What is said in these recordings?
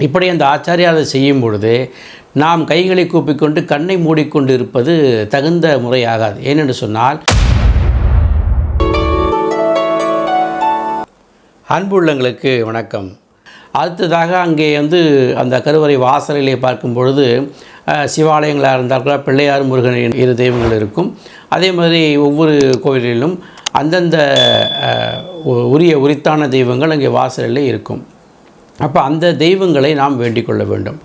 இப்படி அந்த ஆச்சாரியார் அதை செய்யும் பொழுது நாம் கைகளை கூப்பிக்கொண்டு கண்ணை மூடிக்கொண்டு இருப்பது தகுந்த முறையாகாது. ஏனென்று சொன்னால், அன்புள்ளங்களுக்கு வணக்கம். அடுத்ததாக அங்கே அந்த கருவறை வாசலிலே பார்க்கும் பொழுது சிவாலயங்களாக இருந்தால் கூட பிள்ளையார் முருகன் இரு தெய்வங்கள் இருக்கும். அதே மாதிரி ஒவ்வொரு கோவிலிலும் அந்தந்த உரித்தான தெய்வங்கள் அங்கே வாசலிலே இருக்கும். அப்போ அந்த தெய்வங்களை நாம் வேண்டிக் கொள்ள வேண்டும்.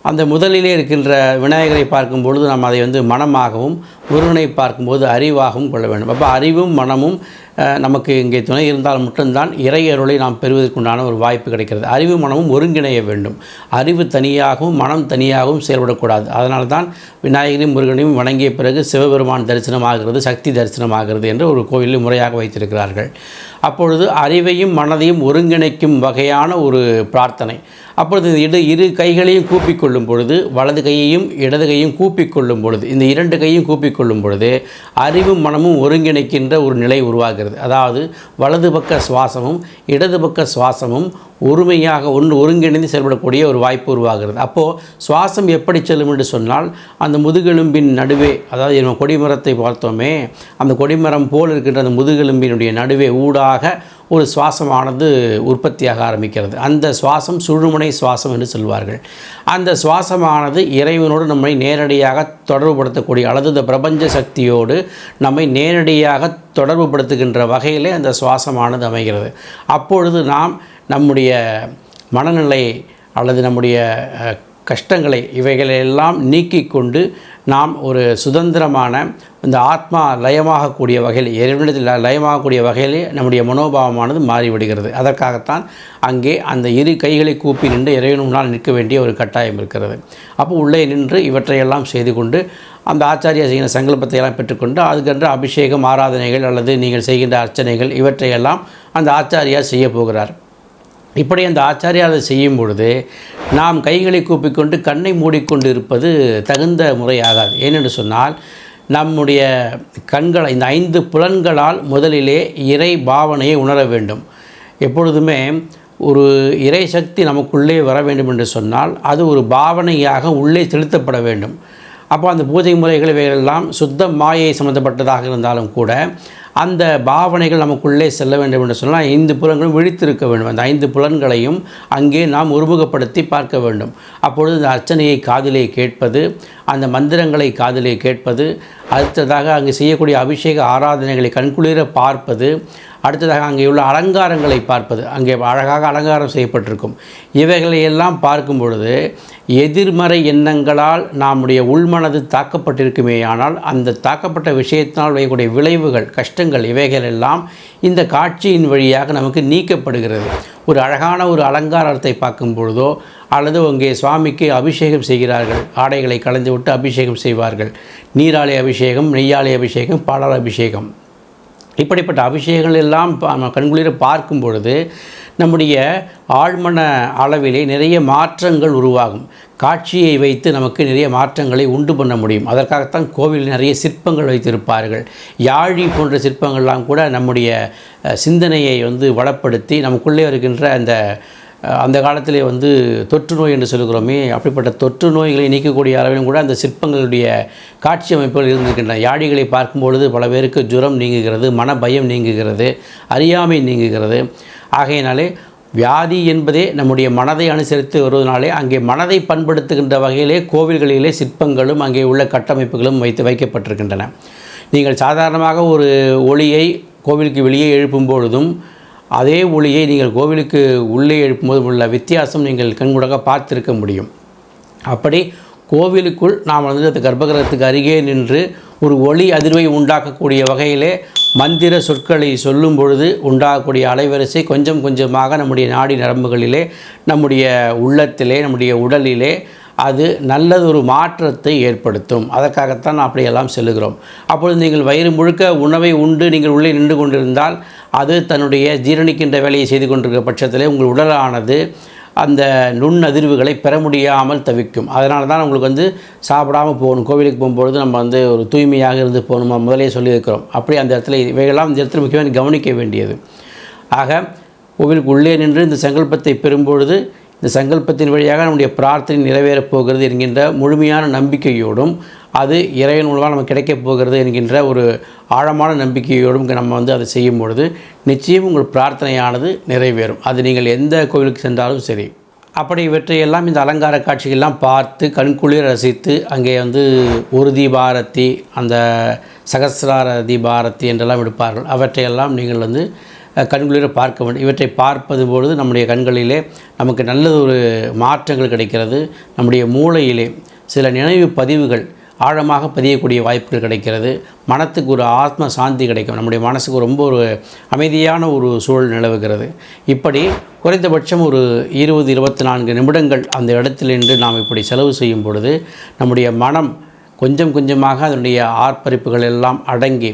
அந்த முதலிலே இருக்கின்ற விநாயகரை பார்க்கும் பொழுது நாம் அதை மனமாகவும், முருகனை பார்க்கும்போது அறிவாகவும் கொள்ள வேண்டும். அப்போ அறிவும் மனமும் நமக்கு இங்கே துணை இருந்தால் மட்டும்தான் இறை அருளை நாம் பெறுவதற்குண்டான ஒரு வாய்ப்பு கிடைக்கிறது. அறிவு மனமும் ஒருங்கிணைய வேண்டும். அறிவு தனியாகவும் மனம் தனியாகவும் செயல்படக்கூடாது. அதனால தான் விநாயகரையும் முருகனையும் வணங்கிய பிறகு சிவபெருமான் தரிசனமாகிறது, சக்தி தரிசனமாகிறது என்று ஒரு கோயிலில் முறையாக வைத்திருக்கிறார்கள். அப்பொழுது அறிவையும் மனதையும் ஒருங்கிணைக்கும் வகையான ஒரு பிரார்த்தனை. அப்பொழுது இரு கைகளையும் கூப்பிக்கொள்ளும் பொழுது, வலது கையையும் இடது கையும் கூப்பிக்கொள்ளும் பொழுது, இந்த இரண்டு கையும் கூப்பிக்கொள்ளும் பொழுது அறிவும் மனமும் ஒருங்கிணைக்கின்ற ஒரு நிலை உருவாகிறது. அதாவது வலது பக்க சுவாசமும் இடது பக்க சுவாசமும் ஒருமையாக ஒருங்கிணைந்து செயல்படக்கூடிய ஒரு வாய்ப்பு உருவாகிறது. அப்போது சுவாசம் எப்படி செல்லும் என்று சொன்னால், அந்த முதுகெலும்பின் நடுவே, அதாவது நம்ம கொடிமரத்தை பார்த்தோமே, அந்த கொடிமரம் போல் இருக்கின்ற அந்த முதுகெலும்பினுடைய நடுவே ஊடாக ஒரு சுவாசமானது உற்பத்தியாக ஆரம்பிக்கிறது. அந்த சுவாசம் சுழுமுனை சுவாசம் என்று சொல்வார்கள். அந்த சுவாசமானது இறைவனோடு நம்மை நேரடியாக தொடர்புபடுத்தக்கூடிய, அல்லது இந்த பிரபஞ்ச சக்தியோடு நம்மை நேரடியாக தொடர்புபடுத்துகின்ற வகையிலே அந்த சுவாசமானது அமைகிறது. அப்பொழுது நாம் நம்முடைய மனநிலை அல்லது நம்முடைய கஷ்டங்களை இவைகளெல்லாம் நீக்கி கொண்டு நாம் ஒரு சுதந்திரமான இந்த ஆத்மா லயமாகக்கூடிய வகையில், இறைவனிடத்தில் லயமாகக்கூடிய வகையிலே நம்முடைய மனோபாவமானது மாறிவிடுகிறது. அதற்காகத்தான் அங்கே அந்த இரு கைகளை கூப்பி நின்று இறைவன் முன்னால் நிற்க வேண்டிய ஒரு கட்டாயம் இருக்கிறது. அப்போ உள்ளே நின்று இவற்றையெல்லாம் செய்து கொண்டு அந்த ஆச்சாரியா செய்கிற சங்கல்பத்தை எல்லாம் பெற்றுக்கொண்டு அதுக்கென்று அபிஷேகம், ஆராதனைகள் அல்லது நீங்கள் செய்கின்ற அர்ச்சனைகள் இவற்றையெல்லாம் அந்த ஆச்சாரியா செய்ய போகிறார். இப்படி அந்த ஆச்சாரியார் அதை செய்யும் பொழுது நாம் கைகளை கூப்பிக்கொண்டு கண்ணை மூடிக்கொண்டு இருப்பது தகுந்த முறையாகாது. ஏனென்று சொன்னால், நம்முடைய கண்களை, இந்த 5 புலன்களால் முதலிலே இறை பாவனையை உணர வேண்டும். எப்பொழுதுமே ஒரு இறை சக்தி நமக்குள்ளே வர வேண்டும் என்று சொன்னால் அது ஒரு பாவனையாக உள்ளே செலுத்தப்பட வேண்டும். அப்போ அந்த பூஜை முறைகள் இவைகளெல்லாம் சுத்த மாயை சம்பந்தப்பட்டதாக இருந்தாலும் கூட அந்த பாவனைகள் நமக்குள்ளே செல்ல வேண்டும் என்று சொன்னால் 5 புலன்களும் விழித்திருக்க வேண்டும். அந்த 5 புலன்களையும் அங்கே நாம் ஒருமுகப்படுத்தி பார்க்க வேண்டும். அப்பொழுது இந்த அர்ச்சனையை காதிலே கேட்பது, அந்த மந்திரங்களை காதிலே கேட்பது, அடுத்ததாக அங்கே செய்யக்கூடிய அபிஷேக ஆராதனைகளை கண்குளிர பார்ப்பது, அடுத்ததாக அங்கே உள்ள அலங்காரங்களை பார்ப்பது, அங்கே அழகாக அலங்காரம் செய்யப்பட்டிருக்கும். இவைகளையெல்லாம் பார்க்கும் பொழுது எதிர்மறை எண்ணங்களால் நம்முடைய உள்மனது தாக்கப்பட்டிருக்குமே, ஆனால் அந்த தாக்கப்பட்ட விஷயத்தினால் வைக்கக்கூடிய விளைவுகள், கஷ்டங்கள் இவைகளெல்லாம் இந்த காட்சியின் வழியாக நமக்கு நீக்கப்படுகிறது. ஒரு அழகான ஒரு அலங்காரத்தை பார்க்கும் பொழுதோ, அல்லது அங்கே சுவாமிக்கு அபிஷேகம் செய்கிறார்கள், ஆடைகளை கலந்து விட்டு அபிஷேகம் செய்வார்கள். நீராலை அபிஷேகம், நெய்யாலை அபிஷேகம், பாலால் அபிஷேகம், இப்படிப்பட்ட அபிஷேகங்கள் எல்லாம் கண்குளிர பார்க்கும் பொழுது நம்முடைய ஆழ்மன அளவிலே நிறைய மாற்றங்கள் உருவாகும். காட்சியை வைத்து நமக்கு நிறைய மாற்றங்களை உண்டு பண்ண முடியும். அதற்காகத்தான் கோவிலில் நிறைய சிற்பங்கள் வைத்திருப்பார்கள். யாழி போன்ற சிற்பங்கள்லாம் கூட நம்முடைய சிந்தனையை வளப்படுத்தி நமக்குள்ளே இருக்கின்ற அந்த காலத்திலே தொற்று நோய் என்று சொல்கிறோமே, அப்படிப்பட்ட தொற்று நோய்களை நீக்கக்கூடிய அளவிலும் கூட அந்த சிற்பங்களுடைய காட்சி அமைப்புகள் இருந்திருக்கின்றன. யாழிகளை பார்க்கும்பொழுது பல பேருக்கு ஜுரம் நீங்குகிறது, மன பயம் நீங்குகிறது, அறியாமை நீங்குகிறது. ஆகையினாலே வியாதி என்பதே நம்முடைய மனதை அனுசரித்து வருவதனாலே அங்கே மனதை பண்படுத்துகின்ற வகையிலே கோவில்களிலே சிற்பங்களும் அங்கே உள்ள கட்டமைப்புகளும் வைக்கப்பட்டிருக்கின்றன. நீங்கள் சாதாரணமாக ஒரு ஒளியை கோவிலுக்கு வெளியே எழுப்பும் பொழுதும் அதே ஒளியை நீங்கள் கோவிலுக்கு உள்ளே எழுப்பும்போது உள்ள வித்தியாசம் நீங்கள் கண்கூடாக பார்த்திருக்க முடியும். அப்படி கோவிலுக்குள் நாம் அந்த கர்ப்பகிரகத்துக்கு அருகே நின்று ஒரு ஒளி அதிர்வை உண்டாக்கக்கூடிய வகையிலே மந்திர சொற்களை சொல்லும் பொழுது உண்டாகக்கூடிய அலைவரிசை கொஞ்சம் கொஞ்சமாக நம்முடைய நாடி நரம்புகளிலே, நம்முடைய உள்ளத்திலே, நம்முடைய உடலிலே அது நல்லதொரு மாற்றத்தை ஏற்படுத்தும். அதற்காகத்தான் அப்படியெல்லாம் செல்லுகிறோம். அப்பொழுது நீங்கள் வயிறு முழுக்க உணவை உண்டு நீங்கள் உள்ளே நின்று கொண்டிருந்தால் அது தன்னுடைய ஜீரணிக்கின்ற வேலையை செய்து கொண்டிருக்கிற பட்சத்திலே உங்கள் உடலானது அந்த நுண்ணதிர்வுகளை பெற முடியாமல் தவிக்கும். அதனால தான் உங்களுக்கு சாப்பிடாமல் போகணும். கோவிலுக்கு போகும்பொழுது நம்ம ஒரு தூய்மையாக இருந்து போகணுமா முதலே சொல்லியிருக்கிறோம். அப்படி அந்த இடத்துல இவைகளாம் இந்த இடத்துல முக்கியமாக கவனிக்க வேண்டியது. ஆக கோவிலுக்கு உள்ளே நின்று இந்த சங்கல்பத்தை பெறும்பொழுது இந்த சங்கல்பத்தின் வழியாக நம்முடைய பிரார்த்தனை நிறைவேறப் போகிறது என்கின்ற முழுமையான நம்பிக்கையோடும், அது இறைவன் மூலமாக நமக்கு கிடைக்கப் போகிறது என்கின்ற ஒரு ஆழமான நம்பிக்கையோடும் நம்ம அதை செய்யும் பொழுது நிச்சயம் உங்கள் பிரார்த்தனையானது நிறைவேறும். அது நீங்கள் எந்த கோவிலுக்கு சென்றாலும் சரி. அப்படி இவற்றையெல்லாம் இந்த அலங்கார காட்சிகள்லாம் பார்த்து கண்குளிர ரசித்து அங்கே ஒரு தீபாரத்தி, அந்த சகசிரார தீபாரத்தி என்றெல்லாம் எடுப்பார்கள். அவற்றையெல்லாம் நீங்கள் கண்குளிர பார்க்க வேண்டும். இவற்றை பார்ப்பது பொழுது நம்முடைய கண்களிலே நமக்கு நல்லது ஒரு மாற்றங்கள் கிடைக்கிறது. நம்முடைய மூளையிலே சில நினைவு பதிவுகள் ஆழமாக பதியக்கூடிய வாய்ப்புகள் கிடைக்கிறது. மனத்துக்கு ஒரு ஆத்ம சாந்தி கிடைக்கும். நம்முடைய மனசுக்கு ரொம்ப ஒரு அமைதியான ஒரு சூழல் நிலவுகிறது. இப்படி குறைந்தபட்சம் ஒரு 20-24 நிமிடங்கள் அந்த இடத்தில் நின்று நாம் இப்படி செலவு செய்யும் பொழுது நம்முடைய மனம் கொஞ்சம் கொஞ்சமாக அதனுடைய ஆர்ப்பரிப்புகள் எல்லாம் அடங்கி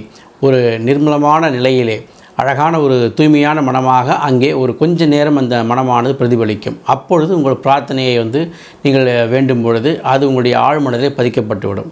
ஒரு நிர்மலமான நிலையிலே அழகான ஒரு தூய்மையான மனமாக அங்கே ஒரு கொஞ்ச நேரம் அந்த மனமானது பிரதிபலிக்கும். அப்பொழுது உங்கள் பிரார்த்தனையை நீங்கள் வேண்டும் பொழுது அது உங்களுடைய ஆழ்மனதிலே பதிக்கப்பட்டுவிடும்.